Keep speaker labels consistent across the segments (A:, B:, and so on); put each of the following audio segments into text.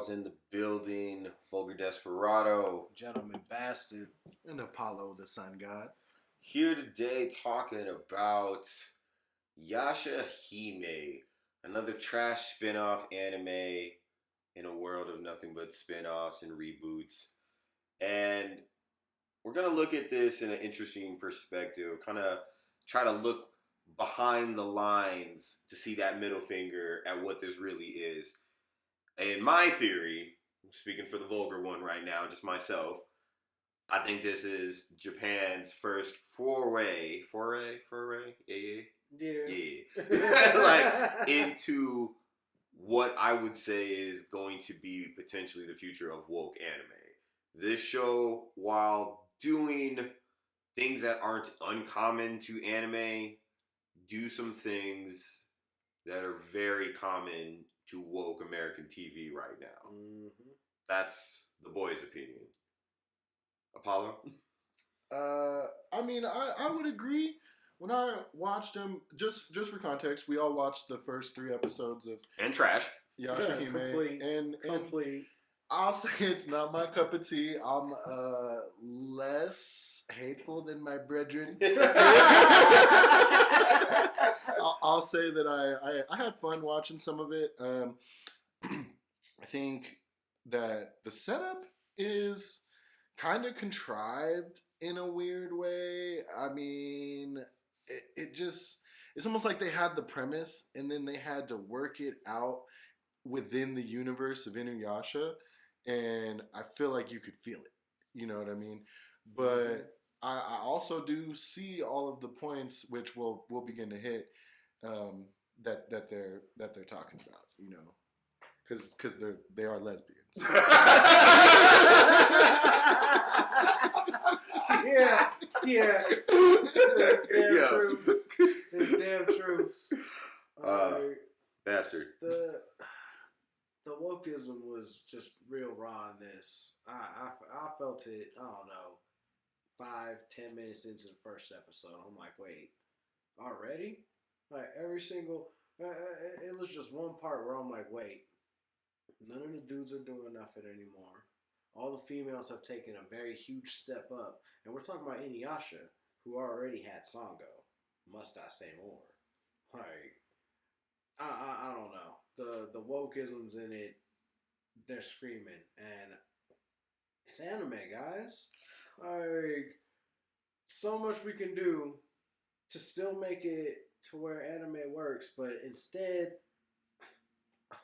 A: JAWZ in the building. Vulgar Desperado.
B: Gentleman Bastard.
C: And Apollo, the sun god.
A: Here today talking about Yashahime. Another trash spin-off anime in a world of nothing but spin-offs and reboots. And we're going to look at this in an interesting perspective. Kind of try to look behind the lines to see that middle finger at what this really is. In my theory, speaking for the vulgar one right now, just myself, I think this is Japan's first foray, like into what I would say is going to be potentially the future of woke anime. This show, while doing things that aren't uncommon to anime, do some things that are very common to woke American TV right now. Mm-hmm. That's the boy's opinion. Apollo?
C: I mean, I would agree. When I watched them, just for context, we all watched the first 3 episodes of
A: and trash.
C: Yashahime, and I'll say it's not my cup of tea. I'm less hateful than my brethren. I'll say that I had fun watching some of it. I think that the setup is kind of contrived in a weird way. I mean, it's almost like they had the premise and then they had to work it out within the universe of INUYASHA, and I feel like you could feel it. You know what I mean? But I also do see all of the points which we'll begin to hit that they're talking about. You know, because they are lesbians.
B: Yeah. It's damn truths.
A: Bastard.
B: The wokeism was just real raw in this. I felt it, I don't know, 5-10 minutes into the first episode. I'm like, wait, already? Like every single, it was just one part where I'm like, wait, none of the dudes are doing nothing anymore. All the females have taken a very huge step up. And we're talking about INUYASHA, who already had Sango. Must I say more? Like, I don't know. The wokeisms in it, they're screaming. And it's anime, guys. Like, so much we can do to still make it to where anime works. But instead,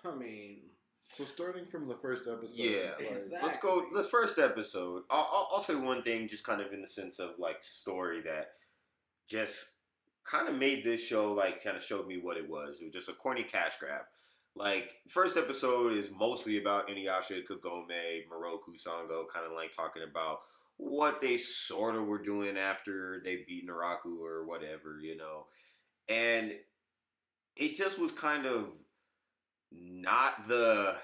B: I mean...
C: So starting from the first episode,
A: exactly. Let's go. The first episode. I'll say one thing, just kind of in the sense of like story that just kind of made this show like kind of showed me what it was. It was just a corny cash grab. Like first episode is mostly about Inuyasha, Kagome, Moroku, Sango, kind of like talking about what they sort of were doing after they beat Naraku or whatever, you know, and it just was kind of not the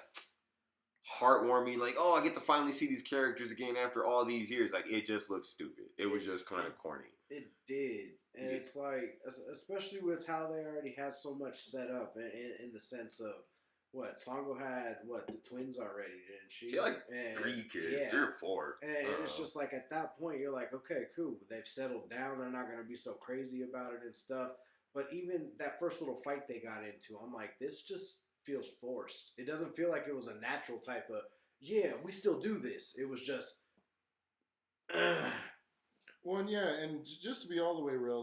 A: heartwarming, like, oh, I get to finally see these characters again after all these years. Like, it just looked stupid. It was just kind of corny.
B: It did. And it's like, especially with how they already had so much set up in the sense of, what, Sango had, the twins already, didn't she?
A: She had like 3 kids, 3 or 4.
B: And it's just like, at that point, you're like, okay, cool. They've settled down. They're not going to be so crazy about it and stuff. But even that first little fight they got into, I'm like, this just feels forced. It doesn't feel like it was a natural type of, yeah, we still do this. It was just,
C: Well, and just to be all the way real,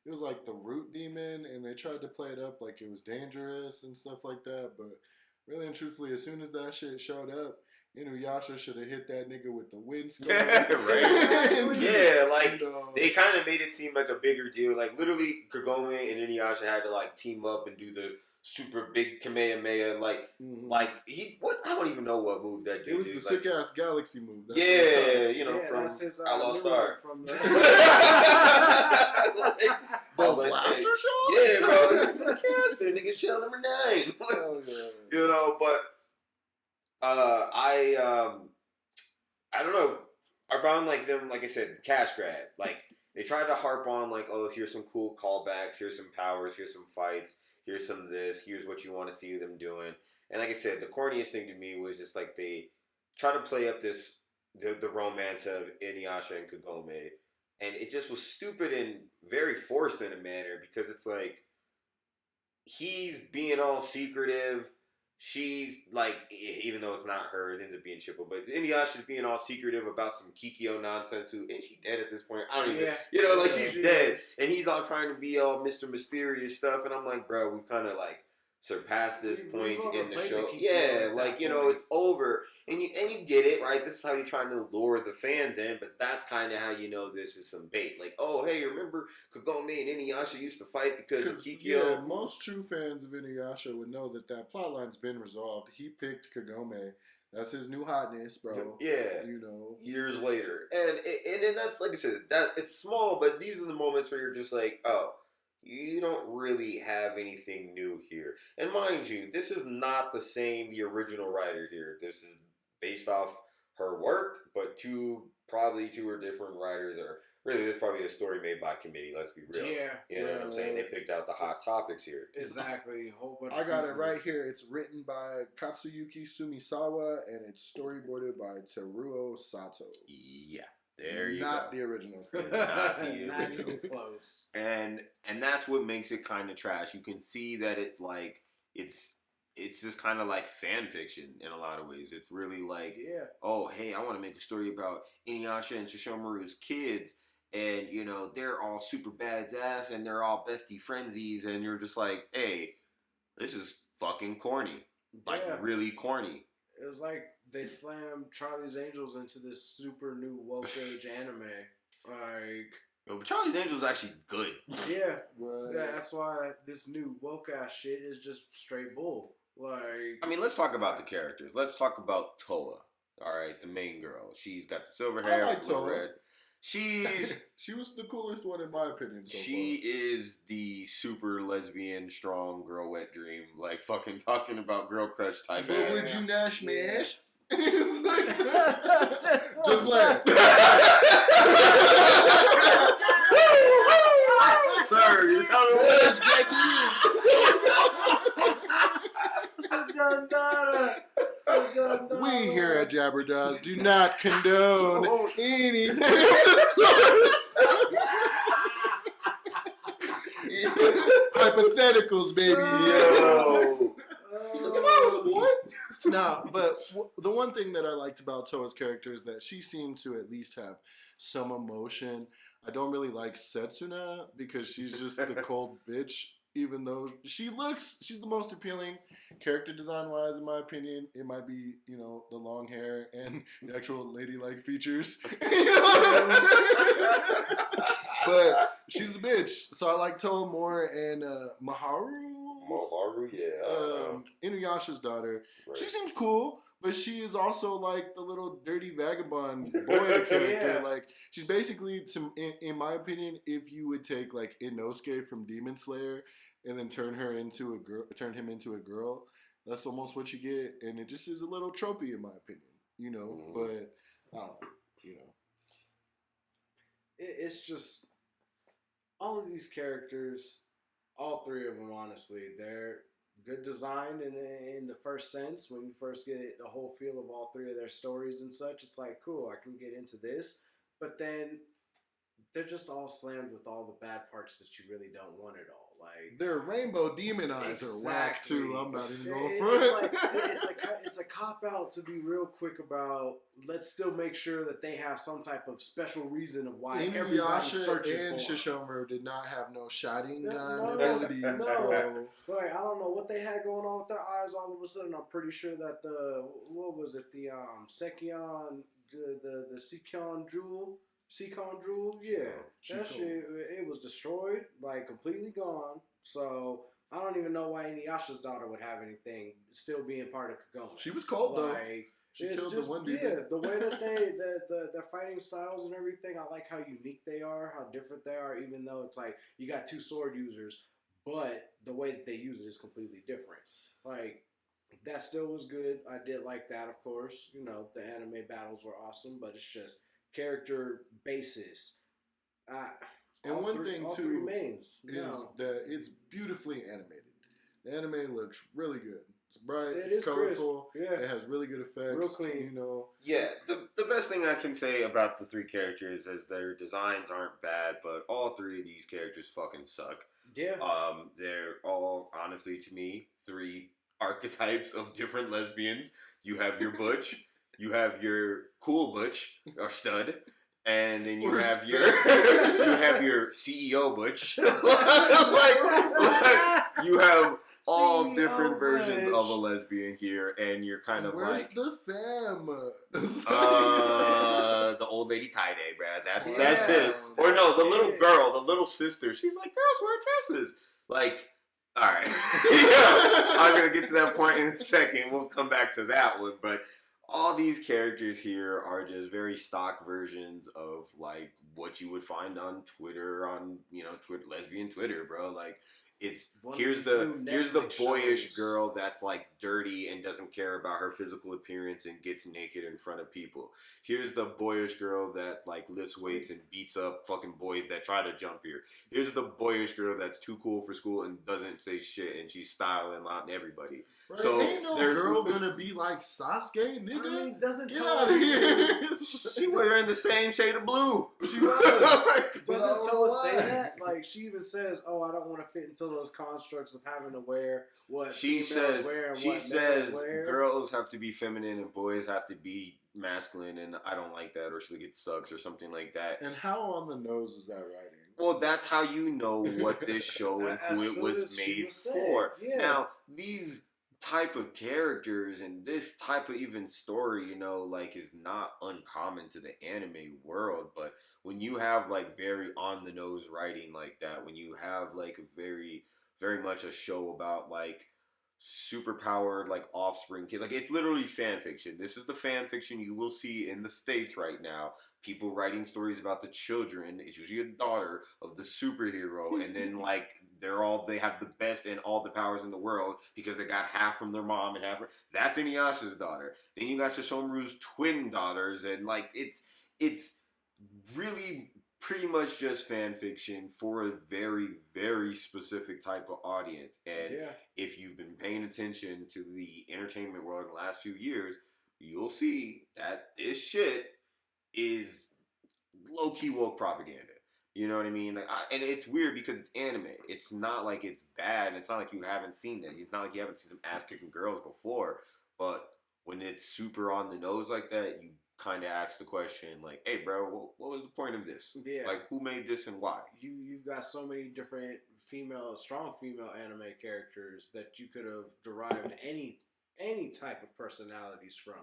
C: it was like the root demon, and they tried to play it up like it was dangerous and stuff like that, but really and truthfully, as soon as that shit showed up, Inuyasha should have hit that nigga with the wind skull.
A: Right? Yeah, like, they kind of made it seem like a bigger deal. Like, literally, Kagome and Inuyasha had to, like, team up and do the super big Kamehameha, like I don't even know what move that dude did.
C: It was the sick ass galaxy move.
A: From Outlaw Star.
B: From the
C: Blaster Show?
A: Yeah, bro. It's caster, nigga, shell number 9. You know, but I don't know. I found like them, like I said, cash grab. Like they tried to harp on like, oh, here's some cool callbacks, here's some powers, here's some fights. Here's some of this. Here's what you want to see them doing. And like I said, the corniest thing to me was just like they try to play up the romance of Inuyasha and Kagome, and it just was stupid and very forced in a manner because it's like he's being all secretive. She's like, even though it's not her, it ends up being Chippo. But Inuyasha's being all secretive about some Kikyo nonsense. And she dead at this point. I don't even, like she's dead, and he's all trying to be all Mr. Mysterious stuff. And I'm like, bro, we kind of like surpassed this point in the show. Yeah, like it's over, and you get it, right? This is how you're trying to lure the fans in, but that's kind of how you know this is some bait. Like, oh hey, remember Kagome and Inuyasha used to fight because of Kikyo?
C: Yeah, most true fans of Inuyasha would know that plotline's been resolved. He picked Kagome. That's his new hotness, bro.
A: Yeah, years later, and that's like I said, that it's small, but these are the moments where you're just like, oh. You don't really have anything new here. And mind you, this is not the original writer here. This is based off her work, but probably two or different writers are really, this is probably a story made by committee, let's be real.
B: Yeah.
A: You know what I'm saying? They picked out the hot topics here.
B: Exactly. A whole bunch
C: I got it right here. It's written by Katsuyuki Sumisawa and it's storyboarded by Teruo Sato.
A: Yeah. There you
C: Not
A: go.
C: the original.
A: Not the
B: Not
A: original.
B: even close.
A: And that's what makes it kind of trash. You can see that it's just kind of like fan fiction in a lot of ways. It's really like, oh hey, I want to make a story about Inuyasha and Sesshomaru's kids, and they're all super badass and they're all bestie frenzies, and you're just like, hey, this is fucking corny, like really corny.
B: It was like they slammed Charlie's Angels into this super new woke age anime. Like,
A: Charlie's Angels is actually good.
B: Yeah,
C: right.
B: Yeah, that's why this new woke ass shit is just straight bull. Like,
A: I mean, let's talk about the characters. Let's talk about Toa. All right, the main girl. She's got the silver hair,
C: I like Toa.
A: red. She
C: was the coolest one in my opinion.
A: She is the super lesbian, strong girl wet dream, like fucking talking about girl crush type.
C: But would you Nash Mash? It's like, just play.
A: Sir, you're kind of
C: We here at Jabberdaws do not condone anything of the sort. Hypotheticals, baby.
A: Yo. He's like, if I was a boy.
C: No, but the one thing that I liked about Toa's character is that she seemed to at least have some emotion. I don't really like Setsuna because she's just the cold bitch, even though she's the most appealing character design wise, in my opinion. It might be, the long hair and the actual ladylike features. But she's a bitch. So I like Toa more, and Maharu,
A: yeah.
C: Inuyasha's daughter.
A: Right.
C: She seems cool, but she is also like the little dirty vagabond boy character. Like, she's basically, in my opinion, if you would take like Inosuke from Demon Slayer and then turn him into a girl, that's almost what you get, and it just is a little tropey in my opinion. But I don't know,
B: It's just all of these characters, all three of them, honestly, they're good design in the first sense. When you first get the whole feel of all three of their stories and such, it's like, cool, I can get into this. But then they're just all slammed with all the bad parts that you really don't want at all. Like,
C: their rainbow demon eyes are whack too. I'm not even going for
B: it's a cop out to be real quick about. Let's still make sure that they have some type of special reason of why everybody's searching for.
C: And Sesshomaru did not have no shotting gun
B: No.
C: abilities.
B: Right, I don't know what they had going on with their eyes. All of a sudden, I'm pretty sure that the Sekion, the Seikon Jewel, that shit, it was destroyed, like completely gone. So I don't even know why Inuyasha's daughter would have anything still being part of Kagome.
C: She was cold though. She
B: killed
C: the one dude.
B: Yeah, the way that their fighting styles and everything, I like how unique they are, how different they are. Even though it's like you got two sword users, but the way that they use it is completely different. Like, that still was good. I did like that, of course. The anime battles were awesome, but it's just character basis.
C: And one thing too
B: is
C: that it's beautifully animated. The anime looks really good. It's bright.
B: It
C: it's
B: is
C: colorful.
B: crisp. Yeah.
C: It has really good effects.
B: Real clean.
C: You know.
A: Yeah, the best thing I can say about the three characters is their designs aren't bad, but all three of these characters fucking suck.
B: Yeah.
A: They're all, honestly, to me, three archetypes of different lesbians. You have your butch, you have your cool butch or stud, and then you have your CEO butch. like you have all
B: CEO
A: different versions
B: butch.
A: of a lesbian here, and you're kind of
C: Where's
A: like
C: the fam?
A: the old lady tie-dye, bruh. That's
B: Yeah,
A: it. Or no, the little
B: it.
A: girl, the little sister. She's like, girls wear dresses. Like, all right. Yeah, I'm gonna get to that point in a second. We'll come back to that one, but all these characters here are just very stock versions of like what you would find on Twitter, Twitter, lesbian Twitter, bro. Like, it's
B: One of
A: here's
B: these
A: the
B: new
A: boyish
B: Netflix
A: girl that's like dirty and doesn't care about her physical appearance and gets naked in front of people. Here's the boyish girl that like lifts weights and beats up fucking boys that try to jump here. Here's the boyish girl that's too cool for school and doesn't say shit and she's styling out everybody.
C: Right,
A: So
C: ain't no girl gonna be like Sasuke, nigga.
B: I mean, doesn't
C: Get out of here.
A: She wearing the same shade of blue.
C: She was.
B: Doesn't Toa say
C: Why?
B: that? Like, she even says, "Oh, I don't want to fit into those constructs of having to wear what
A: She
B: females
A: says
B: wear and
A: she
B: what
A: says
B: males wear."
A: girls have to be feminine and boys have to be masculine, and I don't like that, or she'll get sucks or something like that.
C: And how on the nose is that writing?
A: Well, that's how you know what this show and
B: As
A: who it
B: soon
A: was
B: as she
A: made
B: was said,
A: for.
B: yeah.
A: Now, these type of characters and this type of even story, like is not uncommon to the anime world, but when you have like very on the nose writing like that, when you have like a very, very much a show about like super powered like offspring kid, like it's literally fan fiction. This is the fan fiction you will see in the States right now. People writing stories about the children. It's usually a daughter of the superhero, and then like they have the best and all the powers in the world because they got half from their mom and half from, that's Inuyasha's daughter. Then you got Sesshomaru's twin daughters, and like it's really pretty much just fan fiction for a very, very specific type of audience. And
B: Yeah.
A: if you've been paying attention to the entertainment world in the last few years, you'll see that this shit is low-key woke propaganda. You know what I mean? And it's weird because it's anime. It's not like it's bad. It's not like you haven't seen that. It's not like you haven't seen some ass-kicking girls before. But when it's super on the nose like that, you kind of ask the question, like, hey, bro, what was the point of this?
B: Yeah.
A: Like, who made this and why?
B: You've got so many different strong female anime characters that you could have derived any type of personalities from,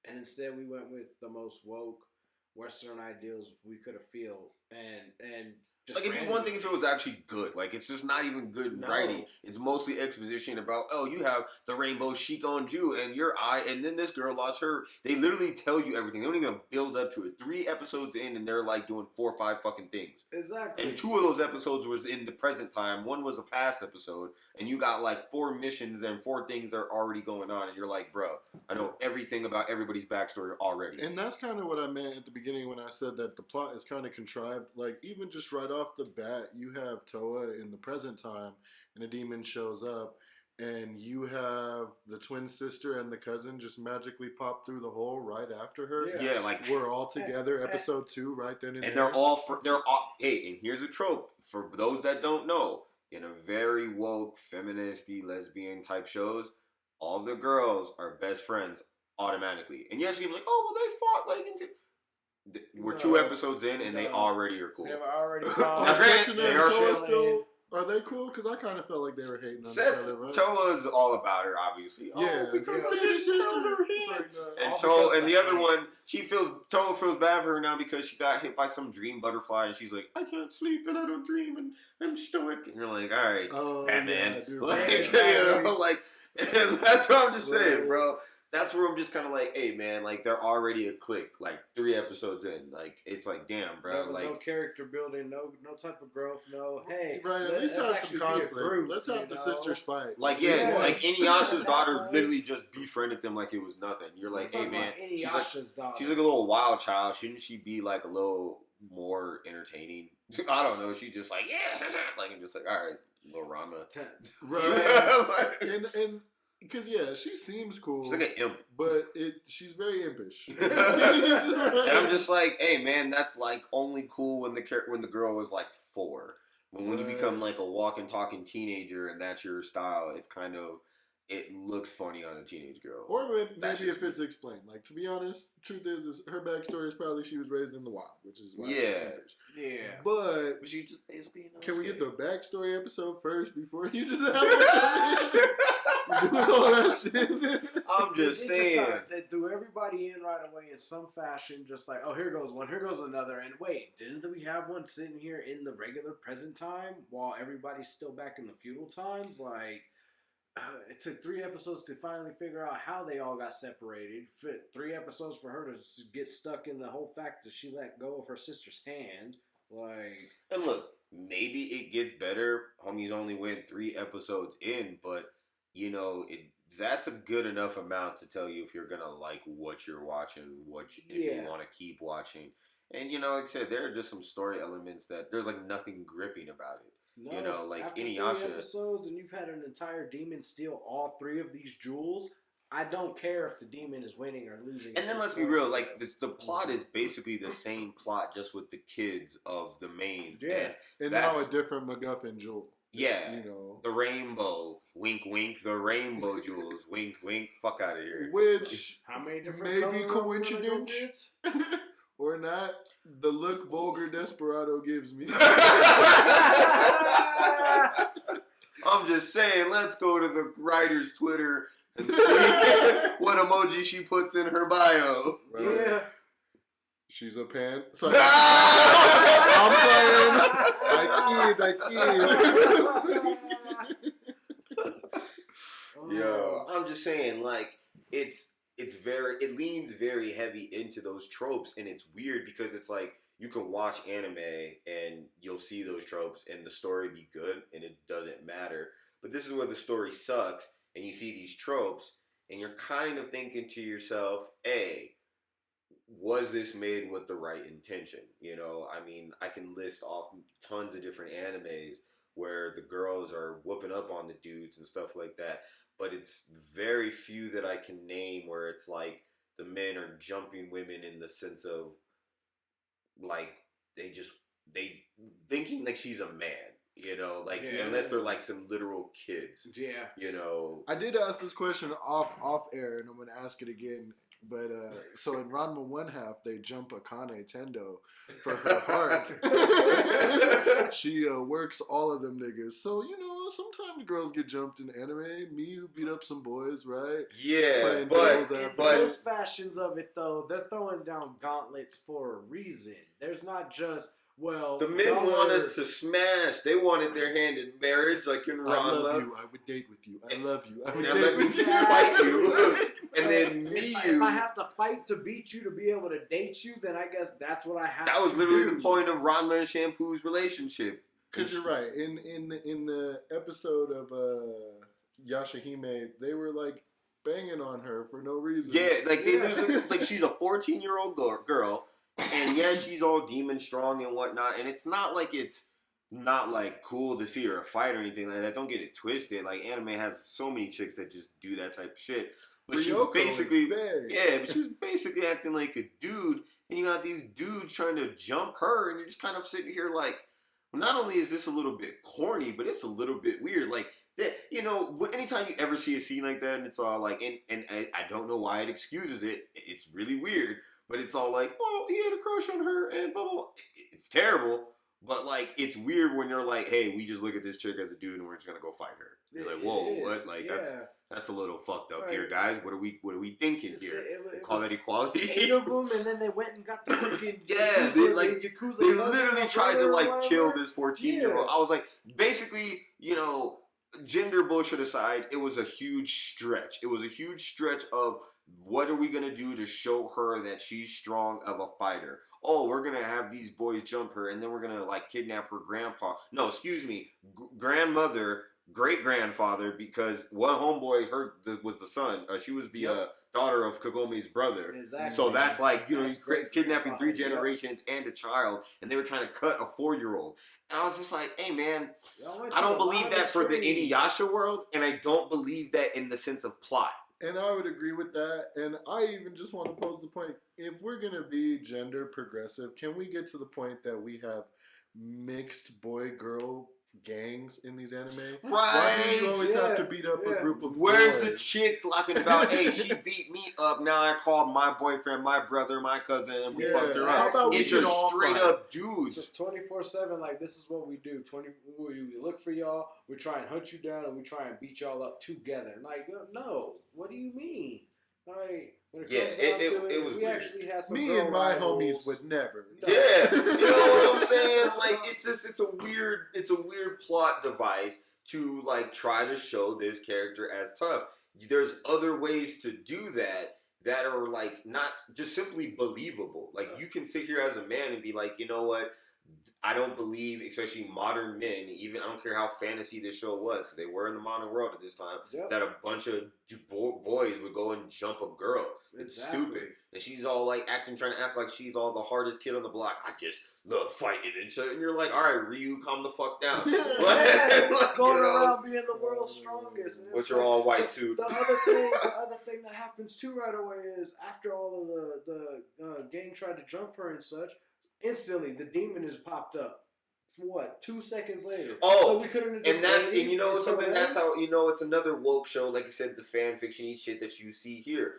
B: and instead we went with the most woke Western ideals we could have feel, and just
A: like, it'd be one thing if it was actually good. Like, it's just not even good
B: No.
A: writing. It's mostly exposition about, oh, you have the rainbow chic on you and your eye, and then this girl lost her. They literally tell you everything. They don't even build up to it. 3 episodes in, and they're like doing 4 or 5 fucking things.
B: Exactly.
A: And 2 of those episodes was in the present time. 1 was a past episode, and you got like 4 missions and 4 things that are already going on, and you're like, bro, I know everything about everybody's backstory already.
C: And that's kind of what I meant at the beginning when I said that the plot is kind of contrived. Like, even just right off the bat, you have Toa in the present time, and a demon shows up, and you have the twin sister and the cousin just magically pop through the hole right after her.
A: Yeah, like,
C: We're all together, episode 2, right then and there.
A: and they're all, hey, and here's a trope for those that don't know. In a very woke, feministy, lesbian type shows, all the girls are best friends automatically. And yes, you're like, oh, well, they fought like. We're 2 episodes in, and they already are cool.
B: They were already
A: Now, granted, they are
C: still. Are they cool? Because I kind of felt like they were hating on each other, right?
A: Toa's all about her, obviously.
C: Yeah,
A: because
C: yeah,
A: I
C: baby
A: just killed
C: sister.
A: her.
C: It's like,
A: And
B: all
A: Toa,
B: because
A: and the
B: of
A: other
B: that.
A: one, Toa feels bad for her now because she got hit by some dream butterfly, and she's like, I can't sleep and I don't dream and I'm stoic. And you're like, all right,
C: Oh,
A: Batman.
C: yeah, dude.
A: Like,
B: Yeah,
A: like, and that's what I'm just saying,
C: Right.
A: bro. That's where I'm just kind of like, hey, man, like, they're already a clique, like, 3 episodes in. Like, it's like, damn, bro.
B: There was
A: Like,
B: no character building, no type of growth, no. Hey,
C: Right, at least have some conflict. Let's have the sisters fight.
A: Like,
B: Yeah.
A: yeah, like Inuyasha's daughter
B: Exactly.
A: literally just befriended them like it was nothing. You're like, hey, man, she's like a little wild child. Shouldn't she be like a little more entertaining? I don't know. She just like, yeah, like, I'm just like, all right, little Rama.
C: Right.
A: Like,
C: and Because she seems cool.
A: She's like an imp.
C: But she's very impish.
A: And I'm just like, hey man, that's like only cool when the girl is like 4. When you become like a walking, talking teenager and that's your style, it's kind of, it looks funny on a teenage girl.
C: Or maybe if it's explained. Like, to be honest, truth is her backstory is probably she was raised in the wild, which is why she's impish.
B: Yeah.
C: But
A: she just basically
C: can we get the backstory episode first before you just have doing all that shit?
A: I'm just saying.
B: They threw everybody in right away in some fashion, just like, oh, here goes one, here goes another. And wait, didn't we have one sitting here in the regular present time while everybody's still back in the feudal times? Like, it took 3 episodes to finally figure out how they all got separated. 3 episodes for her to get stuck in the whole fact that she let go of her sister's hand. Like,
A: and look, maybe it gets better. Homies only went 3 episodes in, but you know, that's a good enough amount to tell you if you're gonna like what you're watching, if you want to keep watching. And you know, like I said, there are just some story elements that there's like nothing gripping about it.
B: no,
A: you know, like
B: after
A: INUYASHA
B: 3 episodes and you've had an entire demon steal all 3 of these jewels, I don't care if the demon is winning or losing.
A: And then let's be real, like the plot is basically the same plot, just with the kids of the mains.
B: Yeah,
C: and now a different MacGuffin jewel.
A: Yeah,
C: you know,
A: the rainbow, wink, wink, the rainbow jewels, wink, wink, fuck out of here.
C: Which
B: how many different
C: maybe coincidence or not, the look vulgar Desperado gives me.
A: I'm just saying, let's go to the writer's Twitter and see what emoji she puts in her bio.
C: Right.
B: Yeah.
C: She's a pan. Sorry. I'm playing. I kid.
A: Yo, I'm just saying, like, it leans very heavy into those tropes, and it's weird because it's like you can watch anime and you'll see those tropes and the story be good and it doesn't matter. But this is where the story sucks and you see these tropes and you're kind of thinking to yourself, A, was this made with the right intention? You know, I mean, I can list off tons of different animes where the girls are whooping up on the dudes and stuff like that, but it's very few that I can name where it's like the men are jumping women in the sense of like they thinking like she's a man, you know, like unless they're like some literal kids.
B: Yeah.
A: You know.
C: I did ask this question off air, and I'm gonna ask it again. But so in Ranma 1/2, they jump Akane Tendo for her heart. She works all of them niggas. So, you know, sometimes girls get jumped in anime. Miyu beat up some boys, right?
A: Yeah, but
B: those fashions of it, though, they're throwing down gauntlets for a reason. There's not just, well,
A: the men wanted to smash. They wanted their hand in marriage, like in Ranma.
C: I love you. I would date with you. I love you. I would
A: and
C: date with you.
A: Fight you. And then
B: if I have to fight to beat you to be able to date you, then I guess that's what I have.
A: That was literally the point of Ranma and Shampoo's relationship.
C: Because you're right. In the episode of Yashahime, they were like banging on her for no reason.
A: Yeah, like they literally, like she's a 14-year-old girl, and yeah, she's all demon strong and whatnot. And it's not like cool to see her fight or anything like that. Don't get it twisted. Like anime has so many chicks that just do that type of shit. But she basically, but she was basically acting like a dude, and you got these dudes trying to jump her, and you're just kind of sitting here like, well, not only is this a little bit corny, but it's a little bit weird. Like that, you know, anytime you ever see a scene like that, and it's all like, and I don't know why it excuses it. It's really weird, but it's all like, well, he had a crush on her, and blah blah blah. It's terrible. But, like, it's weird when you're like, hey, we just look at this chick as a dude and we're just going to go fight her. You're like, whoa, what? Like, that's a little fucked up here, guys. What are we thinking here? Call that equality?
B: 8 of them, and then they went and got the freaking
A: Yakuza. They literally tried to, like, kill this 14-year-old. I was like, basically, you know, gender bullshit aside, it was a huge stretch. It was a huge stretch of what are we going to do to show her that she's strong of a fighter? Oh, we're going to have these boys jump her, and then we're going to, like, kidnap her grandpa. No, excuse me, grandmother great grandfather because one homeboy was the son. She was the daughter of Kagome's brother.
B: Exactly.
A: So that's like
B: That's
A: you kidnapping 3
B: yep.
A: generations and a child, and they were trying to cut a 4-year-old. And I was just like, hey man,
B: Y'all went
A: I
B: to
A: don't
B: a
A: believe
B: lot
A: that
B: of
A: for the
B: extremes.
A: INUYASHA world, and I don't believe that in the sense of plot.
C: And I would agree with that. And I even just want to pose the point: if we're gonna be gender progressive, can we get to the point that we have mixed boy-girl gangs in these anime?
A: Right.
C: Why do you always have to beat up a group of
A: Where's
C: boys?
A: the chick talking about, hey, she beat me up, now I called my boyfriend, my brother, my cousin, and we fucked her
C: How
A: up.
C: about we
A: It's
C: can
A: just
C: all
A: straight
C: fight?
A: up dudes.
B: Just 24/7. Like, this is what we do. We look for y'all. We try and hunt you down, and we try and beat y'all up together. Like, no. What do you mean? Like, when it comes down to
A: it was
B: we
A: weird.
B: actually had some
C: Me
B: girl
C: and my
B: rivals.
C: homies would never.
A: Yeah, you know what I'm saying? Like, it's a weird plot device to like try to show this character as tough. There's other ways to do that are like not just simply believable. Like, you can sit here as a man and be like, you know what? I don't believe, especially modern men, even I don't care how fantasy this show was, because they were in the modern world at this time, that a bunch of boys would go and jump a girl. It's stupid. And she's all like trying to act like she's all the hardest kid on the block. I just love fighting and shit. And you're like, all right, Ryu, calm the fuck down.
B: Like, going around being the world's strongest.
A: But you're all white too.
B: The other thing that happens too right away is after all of the gang tried to jump her and such, instantly the demon has popped up. For what? 2 seconds later.
A: Oh,
B: so we couldn't have just
A: and you know something. That's how it's another woke show. Like I said, the fan fiction-y shit that you see here.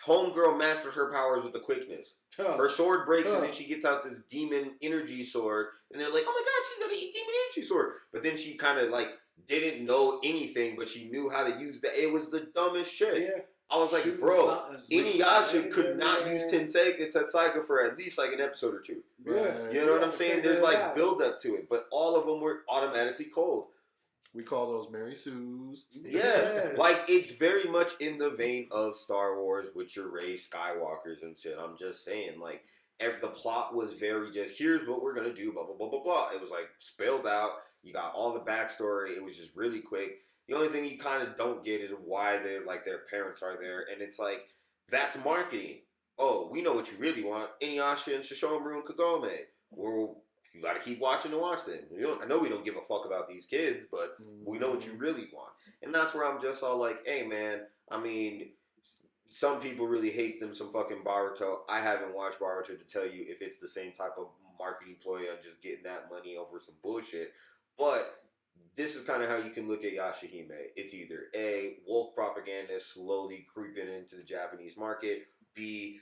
A: Homegirl mastered her powers with the quickness. Her sword breaks and then she gets out this demon energy sword, and they're like, "Oh my god, she's got a demon energy sword!" But then she kind of like didn't know anything, but she knew how to use that. It was the dumbest shit. Yeah. I was like, bro, INUYASHA could not use Tenseiga for at least like an episode or two.
B: Yeah.
A: You know what I'm saying? There's like build up to it, but all of them were automatically cold.
C: We call those Mary Sue's.
A: Yeah, like it's very much in the vein of Star Wars with your Rey Skywalkers and shit. I'm just saying, like, the plot was very just, here's what we're gonna do, blah blah blah blah blah. It was like spelled out. You got all the backstory. It was just really quick. The only thing you kind of don't get is why they're like their parents are there, and it's like that's marketing. Oh, we know what you really want: INUYASHA and Sesshomaru and Kagome. Well, you got to keep watching to watch them. I know we don't give a fuck about these kids, but we know what you really want, and that's where I'm just all like, hey man, I mean, some people really hate them some fucking Boruto. I haven't watched Boruto to tell you if it's the same type of marketing ploy on just getting that money over some bullshit, but this is kind of how you can look at Yashahime. It's either A, woke propaganda slowly creeping into the Japanese market, B,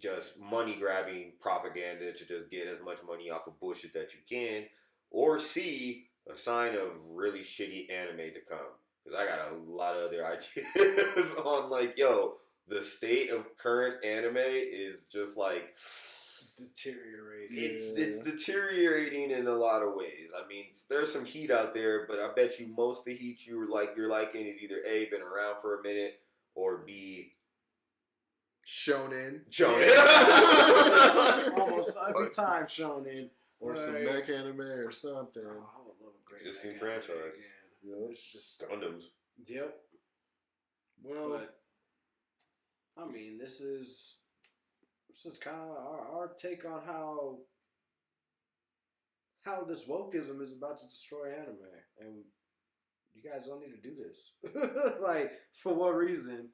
A: just money grabbing propaganda to just get as much money off of bullshit that you can, or C, a sign of really shitty anime to come. Because I got a lot of other ideas on like, yo, the state of current anime is just like
B: deteriorating.
A: It's deteriorating in a lot of ways. I mean, there's some heat out there, but I bet you most of the heat you're liking is either A, been around for a minute, or B,
C: Shonen.
B: Almost every time shonen.
C: Or some mech anime or something.
B: Oh, I would love a great
A: existing franchise.
C: Yep.
B: It's just
A: Gundams.
B: Yep.
C: Well,
B: but I mean, this is kind of our take on how this wokeism is about to destroy anime, and you guys don't need to do this. Like, for what reason?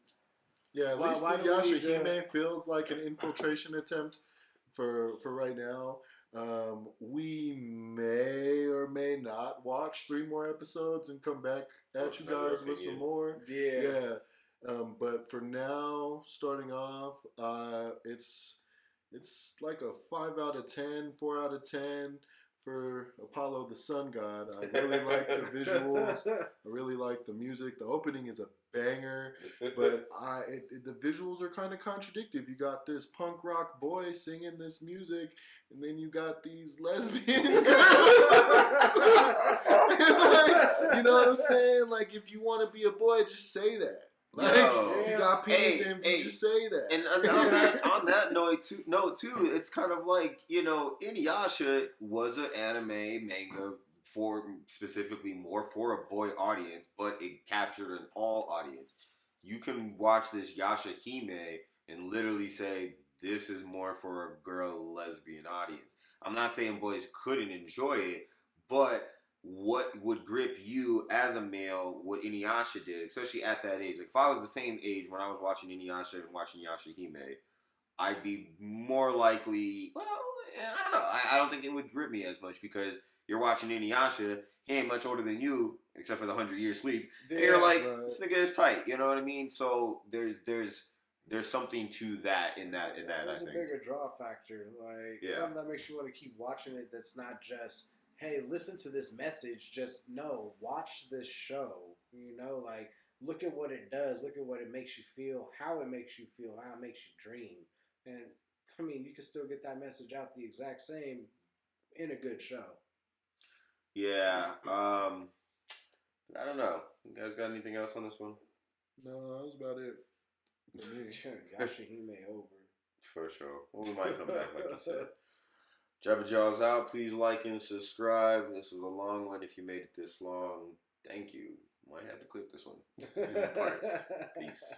C: Yeah, at least the Yashahime feels like an infiltration attempt for right now. We may or may not watch 3 more episodes and come back at you guys with some more. Yeah. But for now, starting off, it's like a 5 out of 10, 4 out of 10 for Apollo the Sun God. I really like the visuals. I really like the music. The opening is a banger, but the visuals are kind of contradictory. You got this punk rock boy singing this music, and then you got these lesbian girls. Like, you know what I'm saying? Like, if you want to be a boy, just say that. Like, you got penis in, just say that.
A: And on that note too, it's kind of like, INUYASHA was an anime manga for specifically more for a boy audience, but it captured an all audience. You can watch this Yashahime and literally say this is more for a girl lesbian audience. I'm not saying boys couldn't enjoy it, but what would grip you as a male, what INUYASHA did, especially at that age. Like if I was the same age when I was watching INUYASHA and watching Yashahime, I'd be more likely. Well, I don't know. I don't think it would grip me as much because you're watching INUYASHA. He ain't much older than you, except for the 100-year sleep. And you're like, this nigga is tight. You know what I mean? So there's something to that in that.
B: There's
A: I
B: a
A: think
B: bigger draw factor, like something that makes you want to keep watching it. That's not just, hey, listen to this message. Just no, watch this show. You know, like look at what it does. Look at what it makes you feel. How it makes you feel. How it makes you dream. And I mean, you can still get that message out the exact same in a good show.
A: Yeah. I don't know. You guys got anything else on this one?
C: No, that was about it.
B: Yashahime over.
A: For sure. Well, we might come back, like you said. JAWZ out. Please like and subscribe. This was a long one. If you made it this long, thank you. Might have to clip this one in parts. Peace.